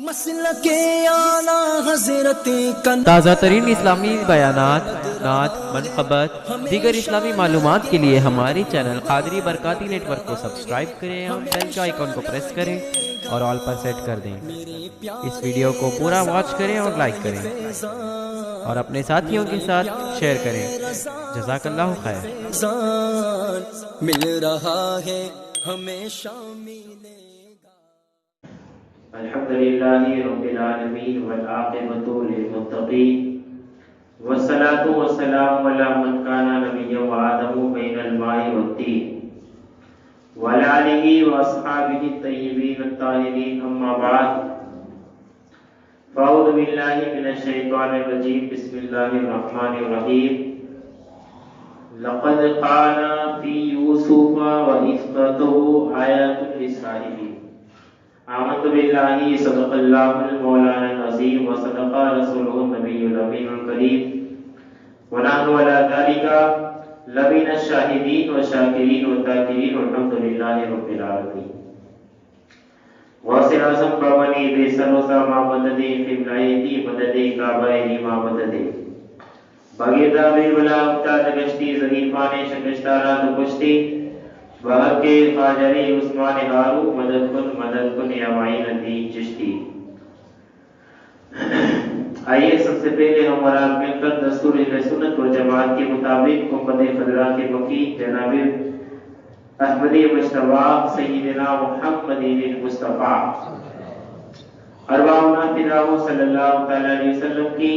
مسلک اعلیٰ حضرت تازہ ترین اسلامی بیانات، نعت، منقبت، دیگر اسلامی معلومات کے لیے ہمارے چینل قادری برکاتی نیٹ ورک کو سبسکرائب کریں اور بیل کے آئیکن کو پریس کریں اور آل پر سیٹ کر دیں۔ اس ویڈیو کو پورا واچ کریں اور لائک کریں اور اپنے ساتھیوں کے ساتھ شیئر کریں۔ جزاک اللہ خیر۔ مل رہا ہے ہمیشہ ملے گا۔ الحمد للہ رب العالمین والعاقبۃ للمتقین والصلاة والسلام علی من کان نبیا وآدم بین الماء والطین وعلی آلہ واصحابہ الطیبین الطاہرین، اما بعد فاعوذ باللہ من الشیطان الرجیم، بسم اللہ الرحمن الرحیم۔ لقد قال فی یوسف وعصمتہ آیات للسائلین۔ آمنت باللہ صدق اللہ المولانا العظیم وصدق رسولہ النبی الامین الکریم ونحن علی ذلک لمن الشاہدین والشاکرین والذاکرین والحمد للہ رب العالمین۔ غوث اعظم بابنی بے سروسا ما مددے قبلائیتی مددے کعبہ ما مددے بغیردہ بیربلا افتاد گشتی ظریفان شکشتارہ تو کشتی بہر کے خاجری عثمان ہارو مدد کن یا معین الدین چشتی۔ آئیے سب سے پہلے ہمارا مل کر دستور اہل سنت و جماعت کے مطابق محمد خضرا کے مکی جناب احمدی مجتبی سیدنا محمد المصطفیٰ ارواحنا فداہ صلی اللہ تعالی علیہ وسلم کی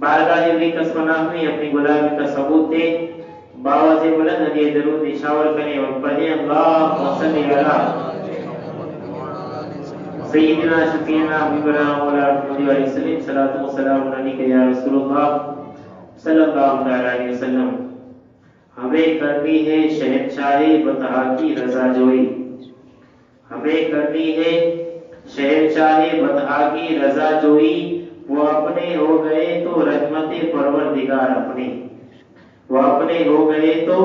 بارگاہ بھی کسمنا ہوئی اپنی غلامی کا ثبوت دے، باواز بلند ہدیہ درود نشاور کریں اور پڑھیں اللہم صلی علی سیدنا شفیعنا حبیبنا مولا محمد علیہ وسلم، صلاۃ و سلام علیکہ یا رسول اللہ صلی اللہ علیہ وسلم۔ ہمیں کرنی ہے شہنشاہ بطحا کی رضا جوئی، ہمیں کرنی ہے شہنشاہ بطحا کی رضا جوئی، وہ اپنے ہو گئے تو رحمت پروردگار اپنی، وہ اپنے ہو گئے تو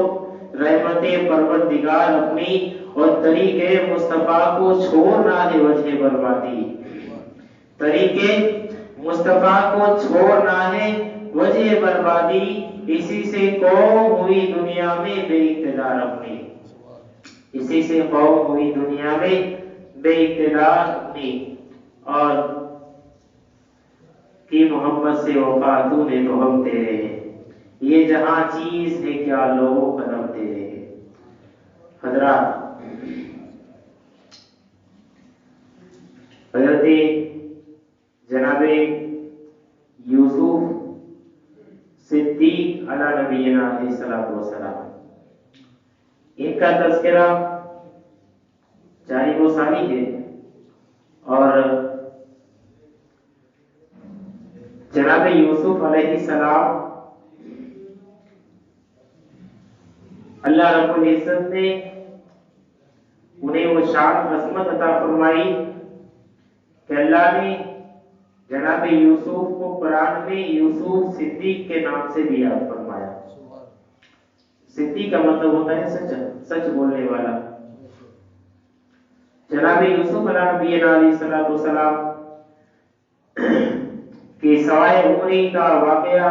رحمت پروردگار اپنی، اور طریقے مصطفیٰ کو چھوڑنا ہے وجہ بربادی، طریقے مصطفیٰ کو چھوڑنا ہے وجہ بربادی، اسی سے قوم ہوئی دنیا میں بے اقتدار اپنی، اسی سے قوم ہوئی دنیا میں بے اقتدار اپنی، اور کی محمد سے وفا تو نے تو ہم تیرے ہیں، یہ جہاں چیز ہے کیا لوگوں قدم تیرے ہیں۔ حضرات، حضرت جناب یوسف صدیق علی نبینا علیہ الصلوۃ والسلام، ان کا تذکرہ جاری و ساری ہے، اور جناب یوسف علیہ السلام اللہ رب العزت نے انہیں وہ شان عظمت عطا فرمائی کہ اللہ نے جناب یوسف کو قرآن میں یوسف صدیق کے نام سے بھی یاد فرمایا۔ صدیق کا مطلب ہوتا ہے سچ بولنے والا۔ جناب یوسف علیہ السلام کہ سوائے عمری کا واقعہ،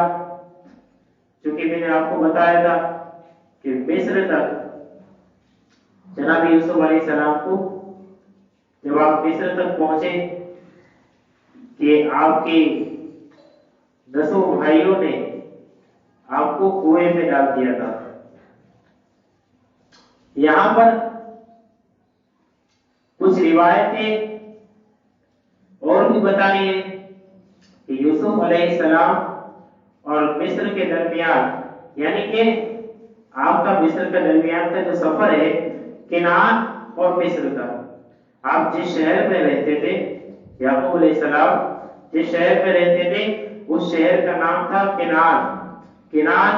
چونکہ میں نے آپ کو بتایا تھا کہ مصر تک جناب یوسف علیہ السلام کو جب آپ مصر تک پہنچے کہ آپ کے 10 بھائیوں نے آپ کو کنویں میں ڈال دیا تھا۔ یہاں پر کچھ روایتیں اور بھی بتائی ہیں کہ یوسف علیہ السلام اور مصر کے درمیان، یعنی کہ آپ کا مصر کے درمیان کا جو سفر ہے کنعان اور مصر کا، آپ جس شہر میں رہتے تھے، یعقوب علیہ السلام جس شہر میں رہتے تھے اس شہر کا نام تھا کنعان۔ کنعان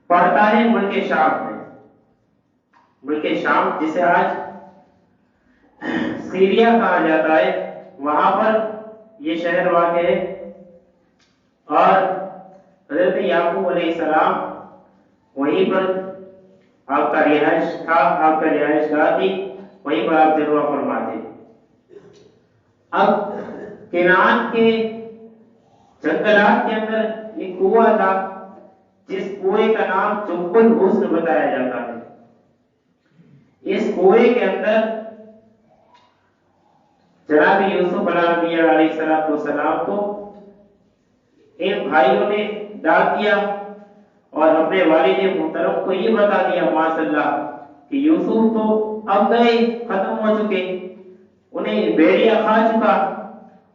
پڑتا ہے ملک شام میں، ملک شام جسے آج سیریا کہا جاتا ہے، وہاں پر یہ شہر واقع ہے، اور حضرت یعقوب علیہ السلام وہیں پر آپ کا رہائش تھا، آپ کا رہائش گاہ تھی، وہیں پر آپ جلوہ فرماتے۔ اب کنعان کے جنگلات کے اندر ایک کنواں تھا جس کنویں کا نام جب الحسن بتایا جاتا ہے. اس کنویں کے اندر جناب یوسف علیہ السلام کو ان بھائیوں نے ڈال دیا اور اپنے والد محترم کو یہ بتا دیا ماشاء اللہ کہ یوسف تو اب گئے، ختم ہو چکے، انہیں بھیڑیا کھا چکا.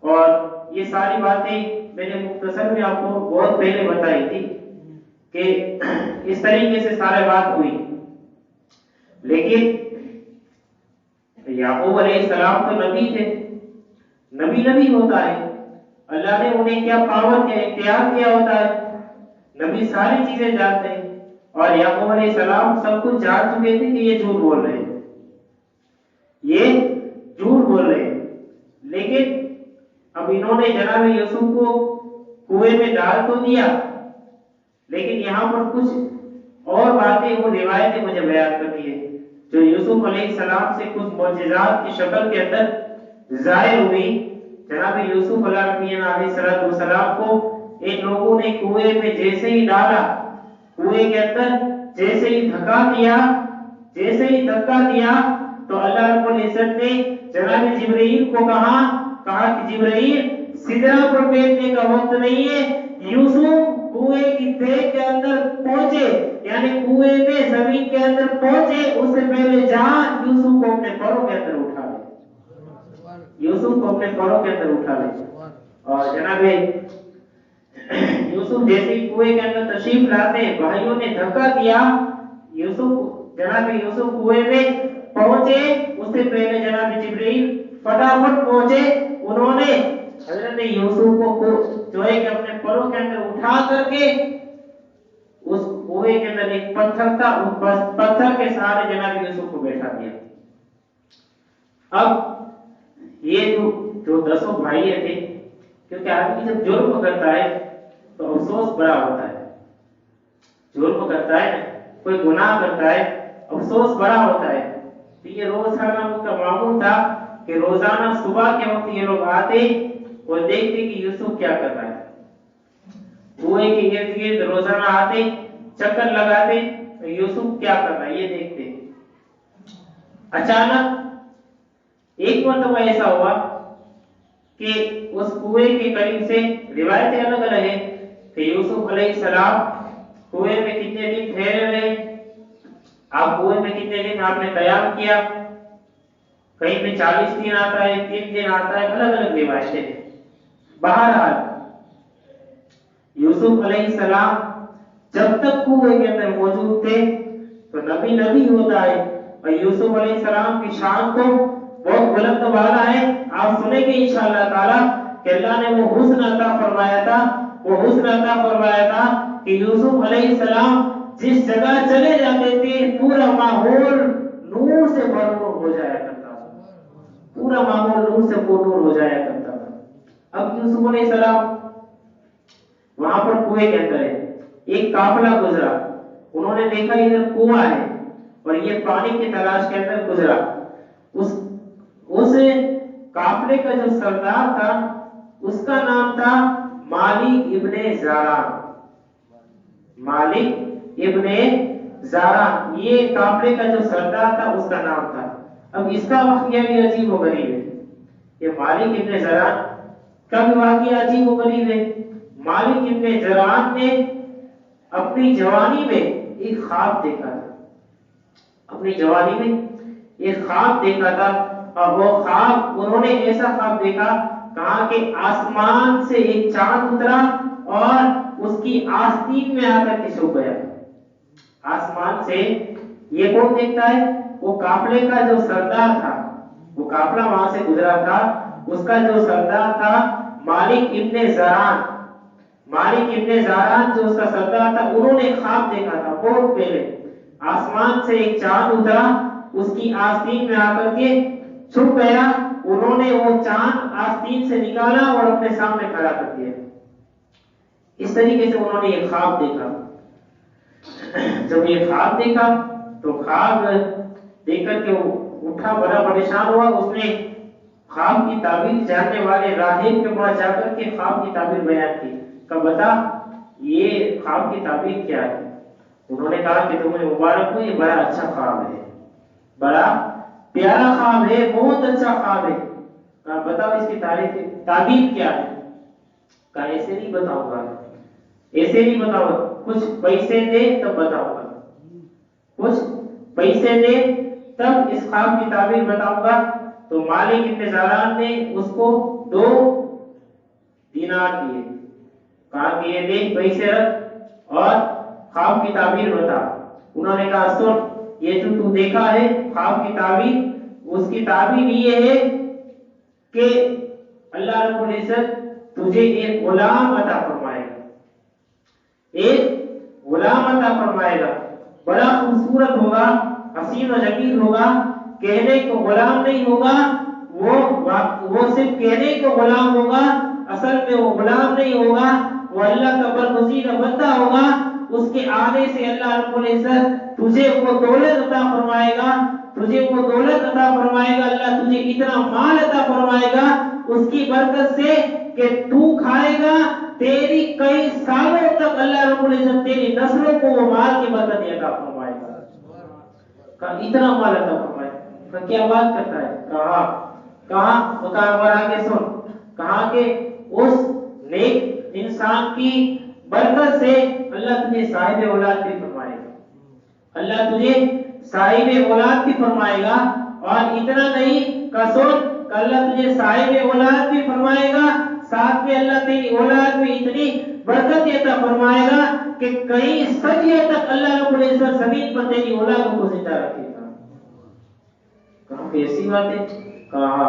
اور یہ ساری باتیں میں نے مختصر میں آپ کو بہت پہلے بتائی تھی کہ اس طریقے سے سارے بات ہوئی. لیکن یعقوب علیہ السلام تو نبی تھے، نبی ہوتا ہے، اللہ نے انہیں کیا پاور کیا اختیار کیا ہوتا ہے، نبی ساری چیزیں جانتے ہیں. اور یعقوب علیہ السلام سب کچھ جان چکے تھے کہ یہ جھوٹ بول رہے ہیں، یہ جھوٹ بول رہے ہیں. لیکن اب انہوں نے جناب یوسف کو کنویں میں ڈال تو دیا، لیکن یہاں پر کچھ اور باتیں وہ روایتیں مجھے بیان کرتی ہے جو یوسف علیہ السلام سے کچھ معجزات کی شکل کے اندر ظاہر ہوئی. جناب یوسف علیہ السلام کو ان لوگوں نے کنویں میں جیسے ہی ڈالا، کنویں کے اندر جیسے ہی دھکا دیا تو اللہ رب العزت نے جناب جبرائیل کو کہا کہ جبرائیل سدرہ پر بیٹھنے کا وقت نہیں ہے، یوسف کنویں کی تہہ کے اندر پہنچے، یعنی کنویں میں زمین کے اندر پہنچے اس سے پہلے جا یوسف کو اپنے پروں کے اندر اٹھا لے، یوسف کو اپنے پروں کے اندر اٹھا لے. اور جناب یوسف جیسے کنویں کے اندر تشریف لاتے بھائیوں نے دھکا دیا، جناب یوسف کنویں میں پہنچے اس سے پہلے جناب جبرائیل فٹافٹ پہنچے. انہوں نے حضرت یوسف کو جو ہے کہ اپنے پروں کے اندر اٹھا کر کے اس کنویں کے اندر ایک پتھر تھا، اس پتھر کے سہارے جناب یوسف کو بیٹھا دیا. اب یہ جو 10 بھائی تھے، کیونکہ آدمی جب جرم کرتا ہے تو افسوس بڑا ہوتا ہے، جرم کرتا ہے کوئی گناہ کرتا ہے افسوس بڑا ہوتا ہے. تو یہ روزانہ ان کا معمول تھا کہ روزانہ صبح کے وقت یہ لوگ آتے اور دیکھتے کہ یوسف کیا کر رہا ہے، کنویں کے ارد گرد روزانہ آتے چکر لگاتے تو یوسف کیا کر رہا ہے یہ دیکھتے. اچانک ایک مرتبہ ایسا ہوا کہ اس کنویں کے قریب سے روایتیں الگ الگ ہیں کہ یوسف علیہ السلام کنویں میں کتنے دن ٹھہرے رہے، آپ کنویں میں کتنے دن آپ نے قیام کیا، کہیں پہ 40 دن آتا ہے، 3 دن آتا ہے، الگ الگ روایتیں ہیں. بہرحال یوسف علیہ السلام جب تک کنویں کے اندر موجود تھے تو نبی ہوتا ہے، اور یوسف علیہ السلام کی شان تو بہت بلند والا ہے. آپ سنیں گے انشاءاللہ تعالی کہ اللہ نے وہ حسن عطا فرمایا تھا کہ یوسف علیہ السلام جس جگہ چلے جاتے تھے پورا ماحول نور سے بھرپور ہو جایا کرتا تھا، پورا ماحول نور سے بھرپور ہو جایا کرتا تھا. اب یوسف علیہ السلام وہاں پر کنویں کے اندر ہے، ایک قافلہ گزرا، انہوں نے دیکھا ادھر کنواں ہے اور یہ پانی کی تلاش کے اندر گزرا. اس قافلے کا جو سردار تھا اس کا نام تھا مالک ابن زاران، یہ قافلے کا جو سردار تھا اس کا نام تھا. اب اس کا واقعہ بھی عجیب و غریب ہے. یہ مالک ابن زاران کا بھی واقعہ عجیب و غریب ہے. مالک ابن زاران نے اپنی جوانی میں ایک خواب دیکھا تھا، اور وہ خواب انہوں نے ایسا خواب دیکھا، کہا کہ آسمان سے ایک چاند اترا اور اس کی آستین میں آ کر کے چھپ گیا. آسمان سے یہ کون دیکھتا ہے؟ وہ قافلے کا جو سردار تھا، وہ قافلہ وہاں سے گزرا تھا، اس کا جو سردار تھا مالک ابن زاران جو اس کا سردار تھا، انہوں نے خواب دیکھا تھا بہت پہلے. آسمان سے ایک چاند اترا، اس کی آستین میں آ کر کے چھپ گیا. انہوں نے وہ چاند آستین سے نکالا اور اپنے سامنے کھڑا کر دیا. اس طریقے سے انہوں نے یہ خواب دیکھا. جب یہ خواب دیکھا تو خواب دیکھ کر کے اٹھا، بڑا پریشان ہوا. اس نے خواب کی تعبیر جاننے والے راہب کے پاس جا کر کے خواب کی تعبیر بیان کی کہ بتا یہ خواب کی تعبیر کیا ہے؟ انہوں نے کہا کہ تمہیں مبارک ہو، یہ بڑا اچھا خواب ہے، بڑا پیارا خواب ہے، بہت اچھا خواب ہے۔ کہا بتاؤ اس کی تعبیر کیا ہے؟ کہا ایسے نہیں بتاؤں گا، ایسے نہیں بتاؤں گا، کچھ پیسے دے تب بتاؤں گا، کچھ پیسے دے تب اس خواب کی تعبیر بتاؤں گا۔ تو مالک ابن زاران نے اس کو 2 دینار دیے، کہا کہ یہ دیکھ پیسے رکھ اور خواب کی تعبیر بتا۔ انہوں نے کہا سن، یہ جو تو دیکھا ہے خواب کی تعبیر، اس کی تعبیر یہ ہے کہ اللہ رب العزت تجھے ایک غلام عطا فرمائے گا، ایک غلام عطا فرمائے گا، بڑا خوبصورت ہوگا، حسین و جمیل ہوگا، کہنے کو غلام نہیں ہوگا، وہ صرف کہنے کو غلام ہوگا، اصل میں وہ غلام نہیں ہوگا، وہ اللہ کا برگزیدہ بندہ ہوگا۔ اس کے آنے سے اللہ رب العزت تجھے وہ دولت عطا فرمائے گا، تجھے وہ دولت عطا فرمائے گا، اللہ تجھے اتنا مال عطا فرمائے گا اس کی برکت سے کہ تو کھائے گا، تیری کئی سالوں تک اللہ رب العزت تیری نسلوں کو وہ مال کی برکت عطا فرمائے گا۔ کہا اتنا مال عطا فرمائے گا، کیا بات کرتا ہے؟ کہا اور آگے سن، کہا کہ اس نیک انسان کی برکت سے اللہ تجھے صاحب اولاد بھی فرمائے گا، اللہ تجھے صاحب اولاد بھی فرمائے گا، اور اتنا نہیں کہ سن کہ اللہ تجھے صاحب اولاد بھی فرمائے گا، ساتھ میں اللہ تیری اولاد میں اتنی برکت عطا فرمائے گا کہ کئی صدیوں تک اللہ رب العزت زمین پر تیری اولادوں کو زندہ رکھے گا۔ کہا کہ ایسی بات ہے؟ کہا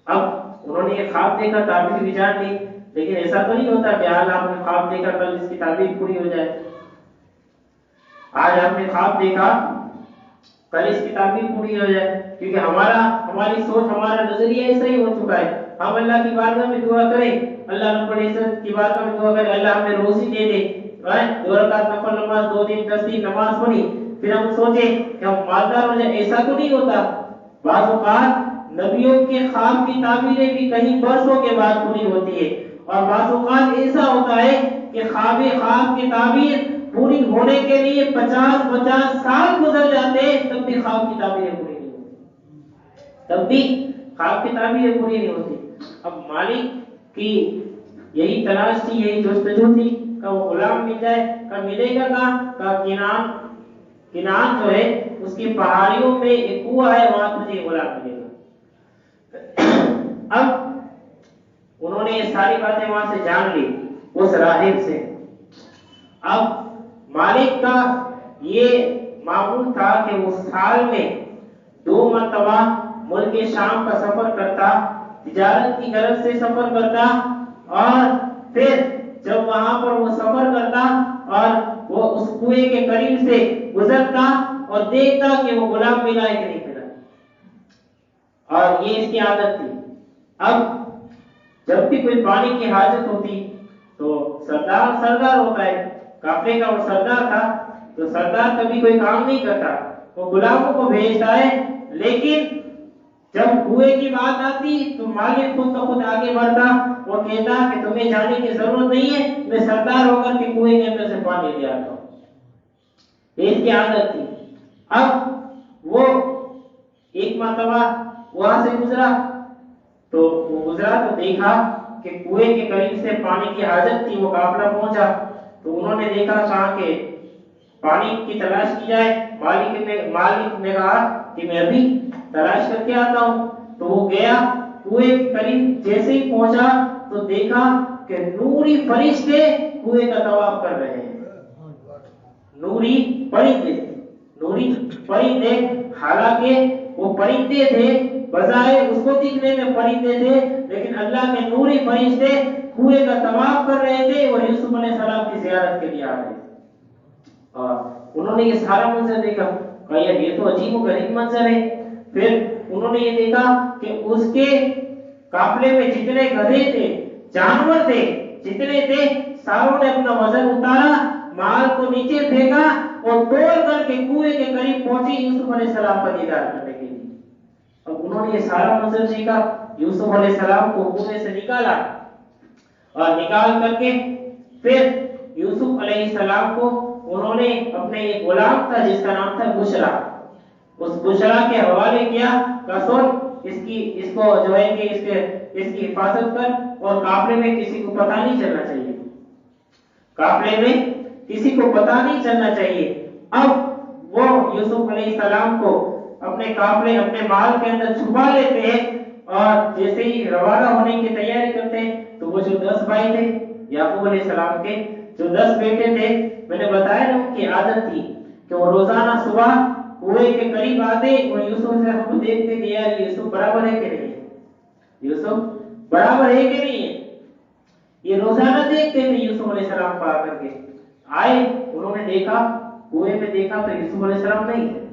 اب انہوں نے یہ خواب دیکھا، تعبیر بھی جان لی، لیکن ایسا تو نہیں ہوتا کہ آج آپ نے خواب دیکھا کل اس کی تعبیر پوری ہو جائے۔ آج آپ نے خواب دیکھا کل اس کی تعبیر پوری ہو جائے، کیونکہ ہماری سوچ، ہمارا نظریہ ایسا ہی ہو چکا ہے۔ ہم اللہ کی بارگاہ میں دعا کریں، اللہ رب العزت کی بارگاہ میں دعا کریں اللہ ہمیں روزی دے دے، 2 رکعت نفل نماز 2 دن 10 دن نماز پڑھی، پھر ہم سوچیں کہ ہم مالدار ہو جائیں، ایسا تو نہیں ہوتا۔ بعض اوقات نبیوں کے خواب کی تعبیریں بھی کہیں برسوں کے بعد پوری ہوتی ہے، اور بعض اوقات ایسا ہوتا ہے کہ خواب کی تعبیر پوری ہونے کے لیے 50 سال گزر جاتے ہیں، تب بھی خواب کی تعبیریں پوری نہیں ہوتی، تب بھی خواب کی تعبیریں پوری نہیں ہوتی۔ اب مالک کی یہی تلاش تھی، یہی جستجو تھی کہ وہ غلام مل جائے۔ کہ ملے گا کہاں؟ کنعان جو ہے اس کی پہاڑیوں میں ایک کنواں ہے، وہاں تجھے غلام ملے گا۔ اب انہوں نے یہ ساری باتیں وہاں سے جان لی اس راہب سے۔ اب مالک کا یہ معمول تھا کہ وہ سال میں 2 مرتبہ ملک شام کا سفر کرتا، تجارت کی غرض سے سفر کرتا، اور پھر جب وہاں پر وہ سفر کرتا اور وہ اس کنویں کے قریب سے گزرتا اور دیکھتا کہ وہ غلام ملا ہے کہ نہیں ملا، اور یہ اس کی عادت تھی۔ اب جب بھی کوئی پانی کی حاجت ہوتی تو سردار ہوتا ہے، قافلے کا وہ سردار تھا، تو سردار کبھی کوئی کام نہیں کرتا، وہ غلاموں کو بھیجتا ہے، لیکن جب کنویں کی بات آتی تو مالک خود بخود آگے بڑھتا، وہ کہتا کہ تمہیں جانے کی ضرورت نہیں ہے، میں سردار ہو کر کے کنویں کے اندر سے پانی لے آتا ہوں۔ یہ اس کی عادت تھی۔ اب وہ ایک مرتبہ وہاں سے گزرا تو دیکھا کہ کنویں کے قریب سے پانی کی حاجت تھی، وہ قافلہ پہنچا تو انہوں نے دیکھا کہا کہ پانی کی تلاش کی جائے۔ مالک نے کہا کہ میں ابھی تلاش کر کے آتا ہوں، تو وہ گیا کنویں کے قریب، جیسے ہی پہنچا تو دیکھا کہ نوری فرشتے کنویں کا طواف کر رہے ہیں۔ نوری پرندے، حالانکہ وہ پرندے تھے، بظاہر اس کو دکھنے میں پرندے تھے، لیکن اللہ کے نوری فرشتے کنویں کا طواف کر رہے تھے اور یوسف علیہ السلام کی زیارت کے لیے آ رہے تھے۔ اور انہوں نے یہ سارا منظر دیکھا، کہا یار یہ تو عجیب و غریب منظر ہے۔ پھر انہوں نے یہ دیکھا کہ اس کے قافلے میں جتنے گدھے تھے، جانور تھے، جتنے تھے، ساروں نے اپنا وزن اتارا، مال کو نیچے پھینکا اور توڑ کر کے کنویں کے قریب پہنچی یوسف علیہ السلام کا دیدار کرنے کے لیے۔ اب انہوں نے یہ سارا منظر دیکھا، یوسف علیہ السلام کو کنویں سے نکالا اور نکال کر کے پھر یوسف علیہ السلام کو انہوں نے اپنے ایک غلام تھا جس کا نام تھا بشرا، اس بشرا کے حوالے کیا کہ سن اس کو جو ہے کہ اس کی حفاظت کر، اور قافلے میں کسی کو پتہ نہیں چلنا چاہیے، قافلے میں کسی کو پتہ نہیں چلنا چاہیے۔ اب وہ یوسف علیہ السلام کو اپنے قافلے اپنے مال کے اندر چھپا لیتے ہیں، اور جیسے ہی روانہ ہونے کی تیاری کرتے ہیں تو وہ جو 10 بھائی تھے یعقوب علیہ السلام کے، جو 10 بیٹے تھے، میں نے بتایا نا ان کی عادت تھی کہ وہ روزانہ صبح کنویں کے قریب آتے اور یوسف علیہ السلام کو دیکھتے کہ یار یوسف برابر ہے کہ نہیں ہے، یوسف برابر ہے کہ نہیں ہے، یہ روزانہ دیکھتے تھے یوسف علیہ السلام کو آ کر کے۔ آئے، انہوں نے دیکھا کنویں میں دیکھا تو یوسف علیہ السلام نہیں تھے،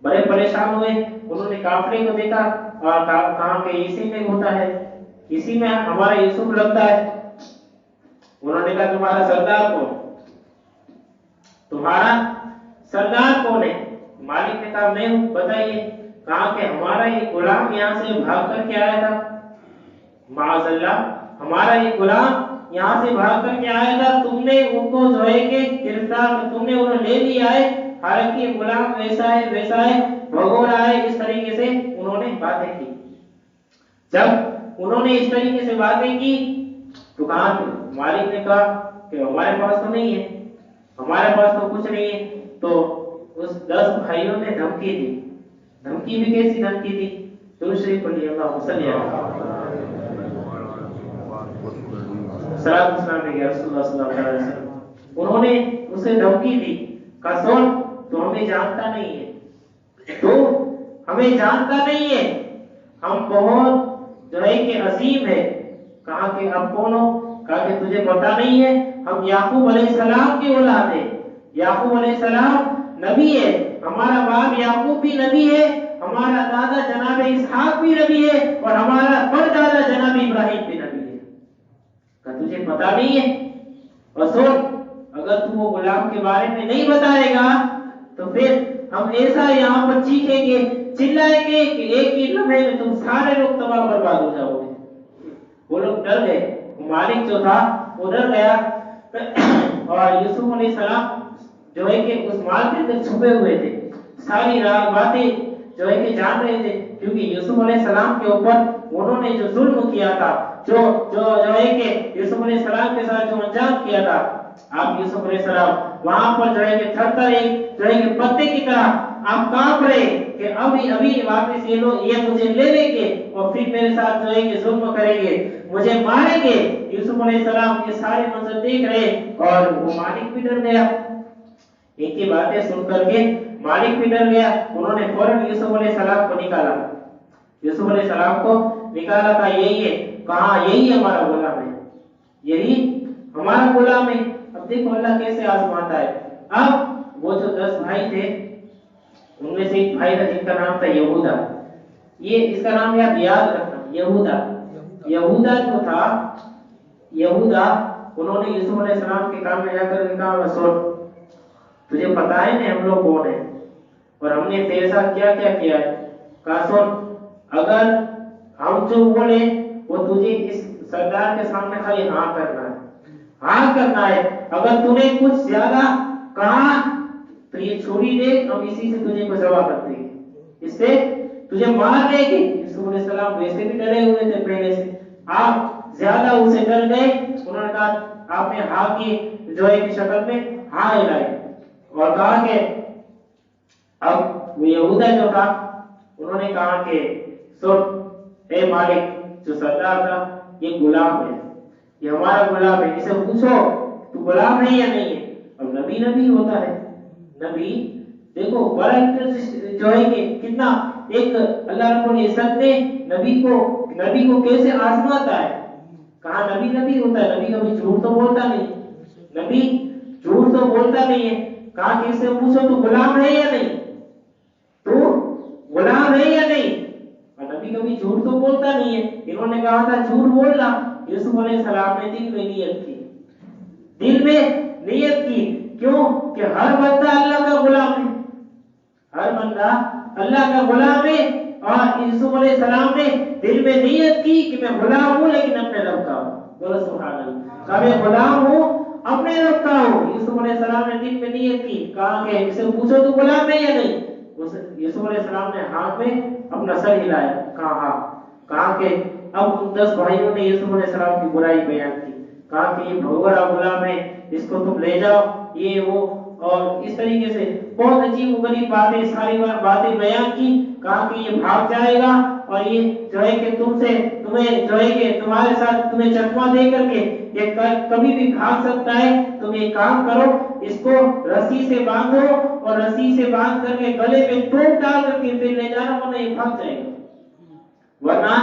بڑے پریشان ہوئے، انہوں نے قافلے کو دیکھا اور کہا کہ اسی میں ہوتا ہے، اسی میں ہمارا یوسف لگتا ہے۔ انہوں نے کہا تمہارا سردار کون، تمہارا سردار کون ہے؟ مالک نے کہا میں ہوں، بتائیے۔ کہا کہ ہمارا ایک غلام یہاں سے بھاگ کر کے آیا تھا، معاذ اللہ، ہمارا ایک غلام یہاں سے بھاگ کر کے آیا تھا، تم نے ان کو جو ہے کہ گرفتار، تم نے انہیں لے لیا ہے، حالانکہ یہ غلام ویسا ہے ویسا ہے، بھگو رہا ہے، اس طریقے سے انہوں نے باتیں کی۔ جب انہوں نے اس طریقے سے باتیں کی تو کہا کہ مالک نے کہا کہ ہمارے پاس تو نہیں ہے، ہمارے پاس تو کچھ نہیں ہے۔ تو اس 10 بھائیوں نے دھمکی دی، دھمکی بھی کیسی دھمکی دی؟ درود شریف پڑھیے، اللہ صلی اللہ صلاۃ والسلام علیہ رسول اللہ صلی اللہ علیہ وسلم۔ انہوں نے اسے دھمکی دی کہ سن تو ہمیں جانتا نہیں ہے، تو ہمیں جانتا نہیں ہے، ہم بہت جو ہے کہ عظیم ہے۔ کہا کہ اب کون ہو؟ کہا کہ تجھے پتہ نہیں ہے ہم یعقوب علیہ السلام کی اولاد ہیں، یعقوب علیہ السلام نبی ہے، ہمارا باپ یعقوب بھی نبی ہے، ہمارا دادا جناب اسحاق بھی نبی ہے، اور ہمارا پردادا جناب ابراہیم بھی نبی ہے۔ کہ تجھے پتہ نہیں ہے؟ اور سن، اگر تو وہ غلام کے بارے میں نہیں بتائے گا تو پھر ہم ایسا یہاں پر چیخیں گے، چلائیں گے کہ ایک ہی لمحے میں تم سارے لوگ تباہ برباد ہو جاؤ گے۔ وہ لوگ ڈر گئے، مالک جو تھا وہ ڈر گیا، اور یوسف علیہ السلام جو ہے کہ اس مال کے اندر چھپے ہوئے تھے، ساری باتیں جو ہے کہ جان رہے تھے، کیونکہ یوسف علیہ السلام کے اوپر انہوں نے جو ظلم کیا تھا، جو ہے کہ یوسف علیہ السلام کے ساتھ جو انجام کیا تھا، آپ یوسف علیہ السلام وہاں پر جو ہے کہ تھر تھر ایک جو ہے کہ پتے کی طرح آپ کانپ رہے کہ ابھی واپس یہ لوگ یہ مجھے لے لیں گے اور پھر میرے ساتھ جو ہے کہ ظلم کریں گے، مجھے ماریں گے۔ یوسف علیہ السلام یہ سارے منظر دیکھ رہے اور وہ مالک بھی ڈر گیا، ایک ہی باتیں سن کر کے مالک بھی ڈر گیا۔ انہوں نے فوراً یوسف علیہ السلام کو نکالا، یوسف علیہ السلام کو نکالا تھا، یہی ہے، کہاں یہی ہمارا غلام ہے، یہی ہمارا غلام ہے۔ اب دیکھو اللہ کیسے آزماتا ہے۔ اب وہ جو 10 بھائی تھے ان میں سے ایک بھائی تھا جن کا نام تھا یہودا، یہ اس کا نام یاد رکھنا، یہودا جو تھا، یہودا انہوں نے یوسف علیہ السلام کے کام میں جا کر کہا سن تجھے پتا ہے نا ہم لوگ کون ہیں اور ہم نے تیرے ساتھ کیا کیا کیا ہے؟ کہا سن اگر ہم جو بولے وہ تجھے اس سردار کے سامنے خالی ہاں کرنا ہے، ہاں کرنا ہے، اگر تو نے کچھ زیادہ کہا تو یہ چھری دے، ہم اسی سے تجھے کو ذبح کر دیں گے، اس سے تجھے مار دیں گے۔ یوسف علیہ السلام ویسے بھی ڈرے ہوئے تھے پہلے سے، آپ زیادہ اسے ڈر گئے۔ انہوں نے کہا آپ نے ہاں کی جو ہے کی شکل میں ہاں ہلائی اور کہا کہ اب وہ یہودا جو تھا انہوں نے کہا کہ سن اے مالک، جو سردار تھا یہ غلام ہے، یہ ہمارا غلام ہے، اسے پوچھو تو غلام ہے یا نہیں ہے۔ اب نبی ہوتا ہے، نبی دیکھو بڑا جو ہے کہ کتنا ایک اللہ رب العزت نے نبی کو کیسے آزماتا ہے۔ کہا نبی ہوتا ہے، نبی کبھی جھوٹ تو بولتا نہیں، نبی جھوٹ تو بولتا نہیں ہے۔ کہا کہ اسے پوچھو تو غلام ہے یا نہیں، تو غلام ہے یا نہیں، اور نبی کبھی جھوٹ تو بولتا نہیں ہے۔ انہوں نے کہا تھا جھوٹ بولنا، یوسف علیہ السلام نے دل میں نیت کی، کیوں کہ ہر بندہ اللہ کا غلام ہے، ہر بندہ اللہ کا غلام ہے، اور یوسف علیہ السلام نے دل میں نیت کی کہ میں غلام ہوں لیکن اپنے رب کا ہوں. بولو سبحان اللہ. کہ میں غلام ہوں اپنے رب کا ہوں. یوسف علیہ السلام نے دل میں نیت کی. کہا کہ اسے پوچھو تو غلام ہے یا نہیں. یوسف علیہ السلام نے ہاتھ میں اپنا سر ہلایا. کہا ہاں. کہا کہ اب ان 10 بھائیوں نے یوسف علیہ السلام کی برائی بیان کی. کہا کہ یہ بھگورا غلام ہے, اس کو تم لے جاؤ, یہ وہ, اور اس طریقے سے بہت عجیب و غریب باتیں, ساری باتیں بیان کی. کہا کہ یہ بھاگ جائے گا اور یہ جو ہے کہ تمہیں جو ہے کہ تمہارے ساتھ تمہیں چکما دے کر کے یہ کبھی بھی بھاگ سکتا ہے. تم ایک کام کرو, اس کو رسی سے باندھو اور رسی سے باندھ کر کے گلے میں ٹوپ ڈال کر کے پھر لے جانا, ورنہ یہ بھاگ جائے گا, ورنہ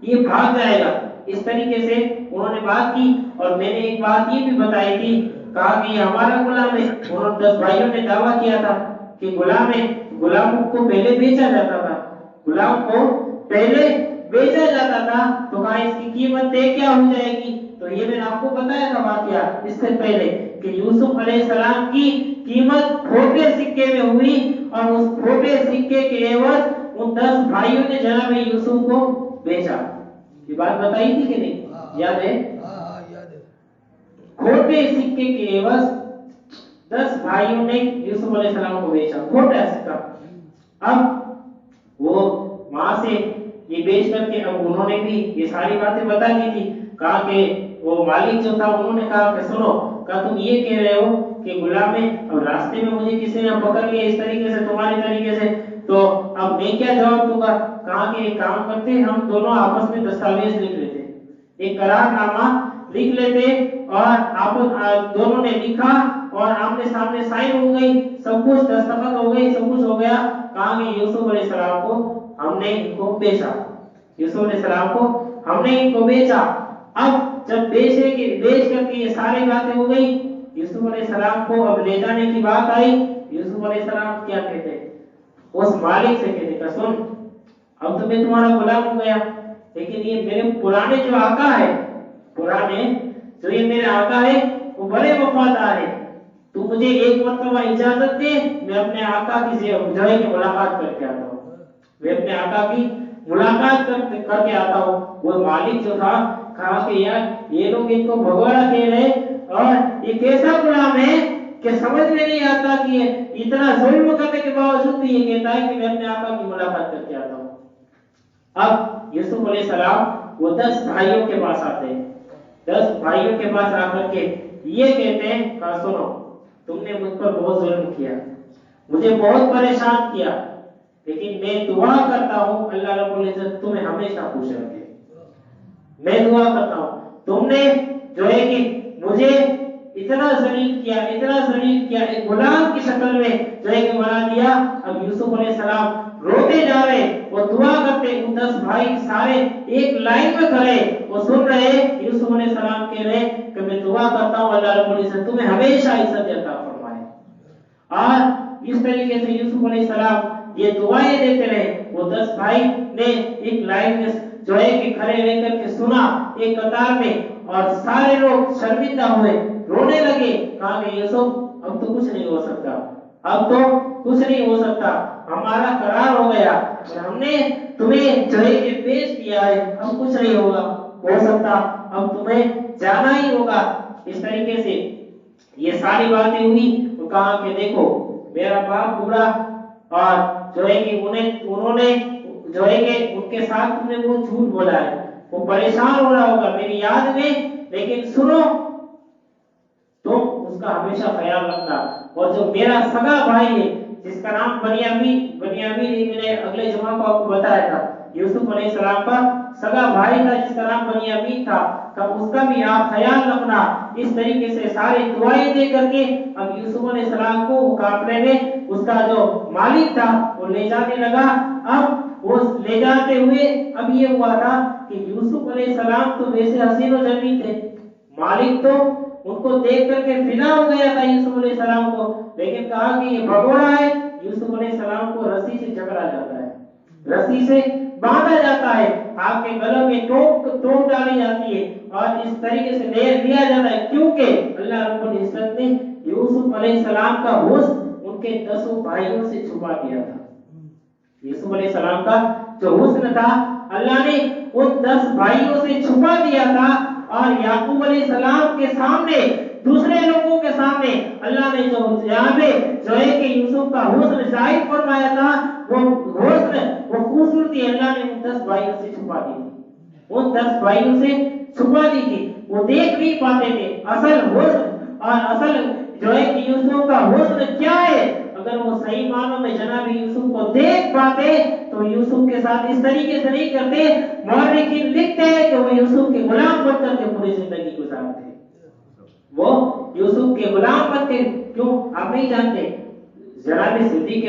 یہ بھاگ جائے گا. اس طریقے سے انہوں نے بات کی. اور میں نے ایک بات یہ بھی بتائی تھی, کہا کہ یہ ہمارا غلام ہے. انہوں 10 بھائیوں نے دعویٰ کیا تھا کہ غلام ہے. غلام کو پہلے بیچا جاتا تھا, غلام کو پہلے بیچا جاتا تھا. تو کہا اس کی قیمت طے کیا ہو جائے گی. تو یہ میں نے آپ کو بتایا تھا واقعہ اس سے پہلے کہ یوسف علیہ السلام کی قیمت کھوٹے سکے میں ہوئی, اور اس کھوٹے سکے کے عوض ان 10 بھائیوں نے جناب یوسف کو بیچا. یہ بات بتائی تھی کہ نہیں, یاد ہے؟ کھوٹے سکے کے عوض 10 بھائیوں نے یوسف علیہ السلام کو بیچا, کھوٹا سکہ. اب وہ وہاں سے یہ بیچ کر کے اب انہوں نے بھی یہ ساری باتیں بتا دی تھی. کہا کہ وہ مالک جو تھا انہوں نے کہا کہ سنو, کہا تم یہ کہہ رہے ہو کہ غلام ہے, اب راستے میں مجھے کسی نے پکڑ لیا اس طریقے سے تمہارے طریقے سے, تو اب میں کیا جواب دوں گا. کہا کہ ایک کام کرتے, ہم دونوں آپس میں دستاویز لکھ لیتے, ایک قرار نامہ لکھ لیتے, اور آپ دونوں نے لکھا اور آمنے سامنے سائن ہو گئی, سب کچھ دستخط ہو گئی, سب کچھ ہو گیا. کہا کہ یوسف علیہ السلام کو ہم نے ان کو بیچا, یوسف علیہ السلام کو ہم نے ان کو بیچا. اب جب بیچ کر کے یہ ساری باتیں ہو گئی, یوسف علیہ السلام کو اب لے جانے کی بات آئی. یوسف علیہ السلام کیا کہتے, اس مالک سے کہتے کہ سن, اب تو میں تمہارا غلام ہو گیا, لیکن یہ میرے پرانے جو آقا ہے, پرانے جو یہ میرے آقا ہے وہ بڑے وفادار ہے. تو مجھے ایک مرتبہ اجازت دے, میں اپنے آقا کی جو ہے کہ ملاقات کر کے آتا ہوں, میں اپنے آقا کی ملاقات کر کے آتا ہوں. وہ مالک جو تھا کہا کہ یار یہ لوگ ان کو بھگوڑا کہہ رہے, اور یہ کیسا غلام ہے کہ سمجھ میں نہیں آتا کہ اتنا ظلم کرنے کے باوجود بھی یہ کہتا ہے کہ میں اپنے آقا کی ملاقات کر کے آتا ہوں. اب یوسف علیہ السلام وہ 10 بھائیوں کے پاس آتے ہیں. 10 بھائیوں کے پاس آ کر کے یہ کہتے ہیں, کہا سنو, تم نے مجھ پر بہت ظلم کیا, مجھے بہت پریشان کیا, لیکن میں دعا کرتا ہوں اللہ رب العزت تمہیں ہمیشہ خوش رکھے. میں دعا کرتا ہوں, تم نے جو ہے کہ مجھے اتنا ذلیل کیا, ایک غلام کی شکل میں جو ہے کہ بنا دیا. اب یوسف علیہ السلام روتے جا رہے, وہ دعا کرتے, ان 10 بھائی سارے ایک لائن میں کھڑے, وہ سن رہے. یوسف علیہ السلام کہہ رہے کہ میں دعا کرتا ہوں اللہ رب العزت تمہیں ہمیشہ عزت عطا فرمائے. اور اس طریقے سے یوسف علیہ السلام یہ دعائیں دیتے رہے. وہ 10 بھائی نے ایک لائن میں جو ہے کہ کھڑے رہ کر کے سنا ایک قطار میں, اور سارے لوگ شرمندہ ہوئے, رونے لگے. کہا کہ یوسف اب تو کچھ نہیں ہو سکتا, اب تو کچھ نہیں ہو سکتا, ہمارا قرار ہو گیا, ہم نے تمہیں جو ہے کہ بیچ دیا ہے, اب کچھ نہیں ہوگا ہو سکتا, اب تمہیں جانا ہی ہوگا. اس طریقے سے یہ ساری باتیں ہوئی. تو کہا کہ دیکھو میرا باپ بوڑھا, اور جو ہے کہ انہوں نے جو ہے کہ ان کے ساتھ تم نے وہ جھوٹ بولا ہے, وہ پریشان ہو رہا ہوگا میری یاد میں, لیکن سنو تم اس کا ہمیشہ خیال رکھنا. اور جو میرا سگا بھائی ہے جس کا نام بنیامین میں نے اگلے جمعہ کو آپ کو بتایا تھا, یوسف علیہ السلام کا سگا بھائی تھا جس کا نام بنیامین تھا, تو اس کا بھی آپ خیال رکھنا. اس طریقے سے سارے دعائیں دے کر کے اب یوسف علیہ السلام کو وہ کافلے میں اس کا جو مالک تھا وہ لے جانے لگا. اب وہ لے جاتے ہوئے اب یہ ہوا تھا کہ یوسف علیہ السلام تو ویسے حسین و جمیل تھے, مالک تو ان کو دیکھ کر کے فنا ہو گیا تھا یوسف علیہ السلام کو, لیکن کہا کہ یہ بھگوڑا ہے. یوسف علیہ السلام کو رسی سے جکڑا جاتا ہے, رسی سے باندھا جاتا ہے, آپ کے گلوں میں ٹوپ ڈالی جاتی ہے, اور اس طریقے سے لیا جاتا ہے, کیونکہ اللہ رب العزت نے یوسف علیہ السلام کا حسن ان کے 10 بھائیوں سے چھپا دیا تھا. یوسف علیہ السلام کا جو حسن تھا اللہ نے ان 10 بھائیوں سے چھپا دیا تھا، اور یعقوب علیہ السلام کے سامنے، دوسرے لوگوں کے سامنے اللہ نے جو ہے کہ یوسف کا حسن ظاہر فرمایا تھا، وہ حسن، وہ خوبصورتی اللہ نے ان 10 بھائیوں سے چھپا دی تھی، ان 10 بھائیوں سے چھپا دی تھی، وہ دیکھ نہیں پاتے تھے اصل حسن اور اصل جو ہے کہ یوسف کا حسن کیا ہے۔ اگر وہ صحیح معنوں میں جناب یوسف کو دیکھ پاتے تو یوسف کے ساتھ اس طریقے سے نہیں کرتے۔ مورخین لکھتے ہیں کہ وہ یوسف کے غلام بن کر کے پوری زندگی گزارتے، وہ یوسف کے غلام بنتے۔ کیوں آپ نہیں جانتے؟ جناب صدیق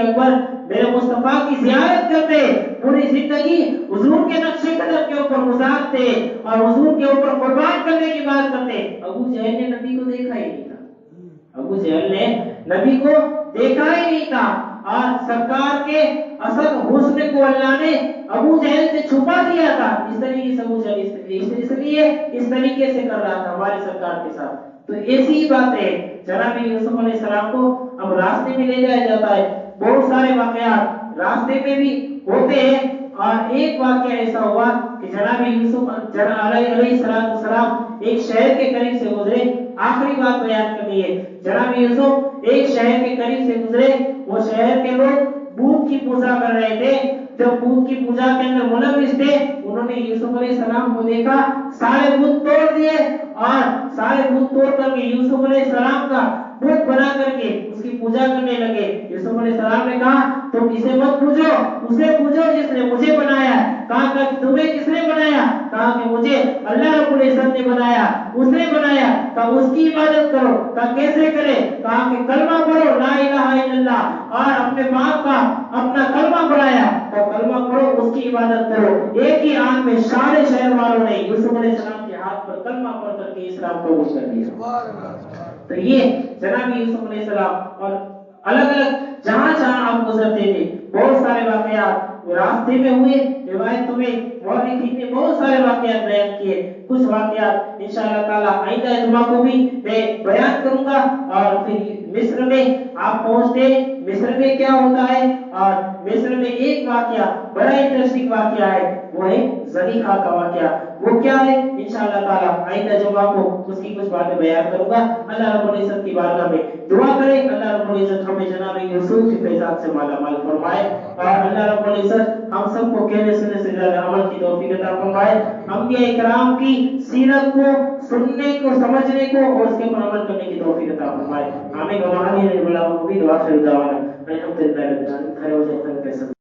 اکبر میرے مصطفیٰ کی زیارت کرتے، پوری زندگی حضور کے نقش قدم کے اوپر گزارتے اور حضور کے اوپر قربان کرنے کی بات کرتے۔ ابو جہل نے نبی کو دیکھا ہی نہیں تھا، ابو جہل نے نبی کو دیکھا ہی نہیں تھا، اور سرکار کے اصل حسن کو اللہ نے ابو جہل سے چھپا دیا تھا۔ اس طریقے سے ابو جہل اس طریقے سے کر رہا تھا ہمارے سرکار کے ساتھ۔ تو ایسی بات ہے، جناب یوسف علیہ السلام کو اب راستے میں لے جایا جاتا ہے، بہت سارے واقعات راستے میں بھی ہوتے ہیں، اور ایک واقعہ ایسا ہوا کہ جناب یوسف علیہ السلام ایک شہر کے قریب سے گزرے۔ آخری بات بیان کرنی ہے، جناب یوسف ایک شہر کے قریب سے گزرے، وہ شہر کے لوگ بت کی پوجا کر رہے تھے۔ جب بت کی پوجا کے اندر ملوث تھے، انہوں نے یوسف علیہ السلام کو دیکھا، سارے بت توڑ دیے، اور سارے بت توڑ کر کے یوسف علیہ السلام کا بت بنا کر کے اس کی پوجا کرنے لگے۔ یوسف علیہ السلام نے کہا تم اسے مت پوجو، اسے پوجو جس نے مجھے بنایا۔ کہا کہ تمہیں کس نے بنایا؟ کہا کہ مجھے اللہ رب العزت نے بنایا، اس نے بنایا۔ کہا اس کی عبادت کرو۔ کہا کیسے کرے؟ کہا کہ کلمہ پڑھو لا الہ الا اللہ، اور اپنے باپ کا اپنا کلمہ پڑھایا، تو کلمہ پڑھو، اس کی عبادت کرو۔ ایک ہی آن میں سارے شہر والوں نے یوسف علیہ السلام کے ہاتھ پر کلمہ پڑھ کر کے اسلام قبول کر لیا۔ تو یہ جناب یوسف علیہ السلام، اور الگ الگ جہاں جہاں آپ گزرتے تھے بہت سارے واقعات راستے میں ہوئے، روایتوں میں مورخین نے بہت سارے واقعات بیان کیے۔ کچھ واقعات انشاءاللہ تعالی آئندہ جمعہ کو بھی میں بیان کروں گا، اور پھر مصر میں آپ پہنچتے، مصر میں کیا ہوتا ہے، اور مصر میں ایک واقعہ بڑا انٹرسٹنگ واقعہ ہے، وہ ہے زلیخا کا واقعہ۔ وہ کیا ہے انشاءاللہ تعالی آئندہ جمعہ کو اس کی کچھ باتیں بیان کروں گا۔ اللہ رب العزت کی بارگاہ میں دعا کریں، اللہ رب العزت ہمیں جناب یوسف کی فیضات سے مالا مال فرمائے، اور اللہ رب العزت ہم سب کو کہنے سننے سے زیادہ عمل کی توفیق عطا فرمائے۔ انبیاء کرام کی سیرت کو سننے کو، سمجھنے کو، اور اس کے پر عمل کرنے کی توفیق عطا فرمائے۔ آمین۔ وعلیہ السلام بھی دعا سے دعوانا الحمدللہ رب العالمین۔